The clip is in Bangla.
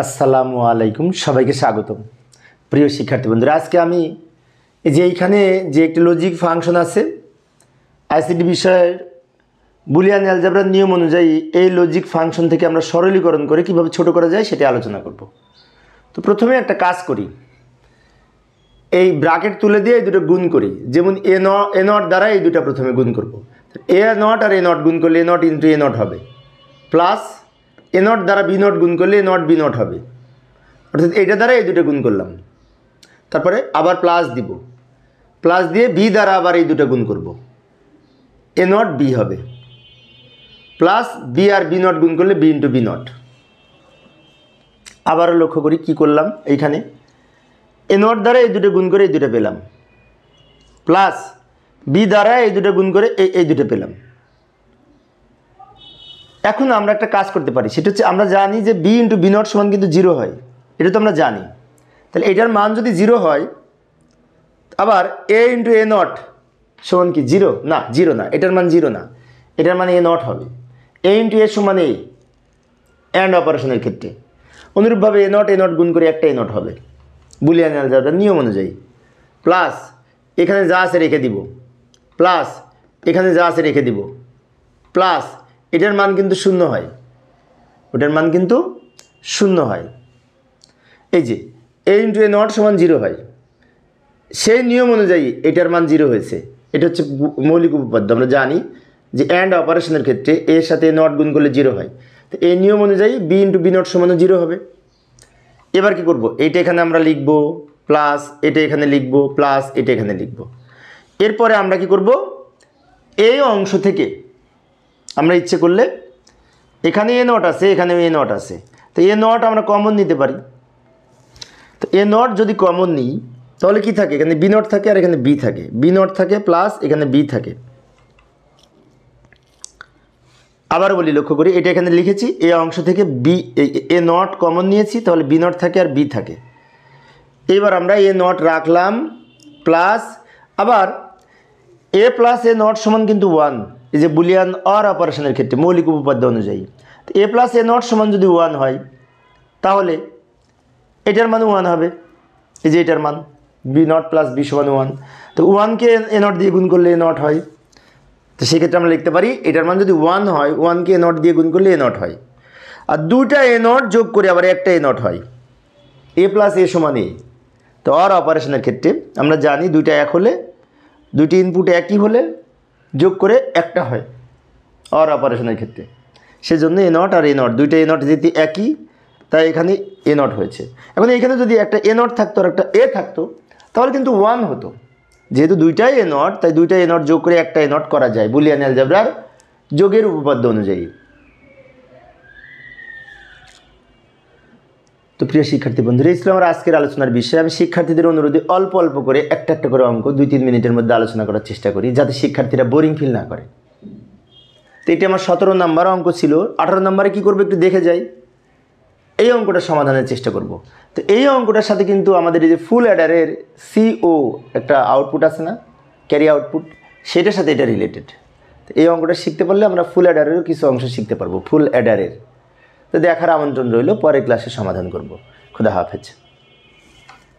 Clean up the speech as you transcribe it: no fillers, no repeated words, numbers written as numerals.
আসসালামু আলাইকুম, সবাইকে স্বাগতম। প্রিয় শিক্ষার্থী বন্ধুরা, আজকে আমি এই যে এইখানে যে একটি লজিক ফাংশন আছে আইসিটি বিষয়ের বুলিয়ান অ্যালজেব্রার নিয়ম অনুযায়ী এই লজিক ফাংশন থেকে আমরা সরলীকরণ করে কিভাবে ছোট করা যায় সেটা আলোচনা করব। তো প্রথমে একটা কাজ করি, এই ব্র্যাকেট তুলে দিয়ে এই দুটো গুণ করি। যেমন এ নট দ্বারা এই দুটো প্রথমে গুণ করব। A not R A not গুণ করলে এ নট ইন্টু এ নট হবে, প্লাস এ নট দ্বারা বি নট গুণ করলে এ নট বি নট হবে। অর্থাৎ এইটা দ্বারা এই দুটো গুণ করলাম, তারপরে আবার প্লাস দিব, প্লাস দিয়ে বি দ্বারা আবার এই দুটো গুণ করব, এ নট বি হবে, প্লাস বি আর বি নট গুণ করলে বি ইন্টু বি নট। আবারও লক্ষ্য করি কি করলাম, এইখানে এ নট দ্বারা এই দুটো গুণ করে এই দুটো পেলাম, প্লাস বি দ্বারা এই দুটো গুণ করে এই দুটো পেলাম। এখন আমরা একটা কাজ করতে পারি, সেটা হচ্ছে আমরা জানি যে বি ইন্টু বি নট সমান কিন্তু জিরো হয়, এটা তো আমরা জানি। তাহলে এটার মান যদি জিরো হয়, আবার এ ইন্টু এ নট সমান কি জিরো? না, জিরো না, এটার মান জিরো না, এটার মানে এ নট হবে। এ ইন্টু এ সমান এ, অ্যান্ড অপারেশনের ক্ষেত্রে অনুরূপভাবে এ নট গুণ করে একটা এ নট হবে বুলিয়ান অ্যালজেব্রার নিয়ম অনুযায়ী। প্লাস এখানে যা আছে রেখে দিব, প্লাস এখানে যা আছে রেখে দিব, প্লাস এটার মান কিন্তু শূন্য হয়, ওটার মান কিন্তু শূন্য হয়। এই যে এ ইন্টু এ নট সমান জিরো হয়, সেই নিয়ম অনুযায়ী এটার মান জিরো হয়েছে। এটা হচ্ছে মৌলিক উপপাদ্য, আমরা জানি যে অ্যান্ড অপারেশনের ক্ষেত্রে এর সাথে এ নট গুণ করলে জিরো হয়। তো এই নিয়ম অনুযায়ী বি ইন্টু বি নট সমানও জিরো হবে। এবার কি করব, এইটা এখানে আমরা লিখব, প্লাস এটা এখানে লিখব, প্লাস এটা এখানে লিখব। এরপরে আমরা কি করব, এই অংশ থেকে আমরা ইচ্ছে করলে এখানে এ নট আছে, এখানেও এ নট আছে, তো এ নট আমরা কমন নিতে পারি। তো এ নট যদি কমন নিই তাহলে কি থাকে, এখানে বি নট থাকে আর এখানে বি থাকে, বি নট থাকে প্লাস এখানে বি থাকে। আবার বলি, লক্ষ্য করি এটা এখানে লিখেছি, এই অংশ থেকে বি এ নট কমন নিয়েছি, তাহলে বি নট থাকে আর বি থাকে। এবার আমরা এ নট রাখলাম, প্লাস আবার এ প্লাস এ নট সমান কিন্তু ওয়ান, এই যে বুলিয়ান অর অপারেশনের ক্ষেত্রে মৌলিক উপপাদ্য অনুযায়ী। তো এ প্লাস এ নট সমান যদি ওয়ান হয় তাহলে এটার মান ওয়ান হবে, এই যে এটার মান বি নট প্লাস বি সমান ওয়ান। তো ওয়ানকে এ নট দিয়ে গুণ করলে এ নট হয়, তো সেক্ষেত্রে আমরা লিখতে পারি এটার মান যদি ওয়ান হয়, ওয়ানকে এ নট দিয়ে গুণ করলে এ নট হয়, আর দুইটা এ নট যোগ করে আবার একটা এ নট হয়, এ প্লাস এ সমান এ। তো অর অপারেশনের ক্ষেত্রে আমরা জানি দুইটা এক হলে, দুইটি ইনপুট একই হলে যোগ করে একটা হয় অর অপারেশনের ক্ষেত্রে। সেজন্য এ নট আর এ নট, দুইটা এ নট যেহেতু একই তাই এখানে এ নট হয়েছে। এখন এখানে যদি একটা এ নট থাকতো আর একটা এ থাকতো তাহলে কিন্তু ওয়ান হতো, যেহেতু দুইটাই এ নট তাই দুইটা এ নট যোগ করে একটা এ নট করা যায় বুলিয়ান অ্যালজেব্রার যোগের উপপাদ্য অনুযায়ী। তো প্রিয় শিক্ষার্থী বন্ধুরা, এই ছিল আমার আজকের আলোচনার বিষয়। আমি শিক্ষার্থীদের অনুরোধে অল্প অল্প করে একটা করে অঙ্ক 2-3 মিনিটের মধ্যে আলোচনা করার চেষ্টা করি, যাতে শিক্ষার্থীরা বোরিং ফিল না করে। তো এটি আমার 17 নম্বর অঙ্ক ছিল। 18 নম্বরে কী করবো একটু দেখে যাই, এই অঙ্কটা সমাধানের চেষ্টা করব। তো এই অঙ্কটার সাথে কিন্তু আমাদের এই যে ফুল অ্যাডারের CO একটা আউটপুট আছে না, ক্যারি আউটপুট, সেটার সাথে এটা রিলেটেড। তো এই অঙ্কটা শিখতে পারলে আমরা ফুল অ্যাডারেরও কিছু অংশ শিখতে পারবো, ফুল অ্যাডারের। তো দেখার আমন্ত্রণ রইল, পরের ক্লাসে সমাধান করব। খুদা হাফেজ।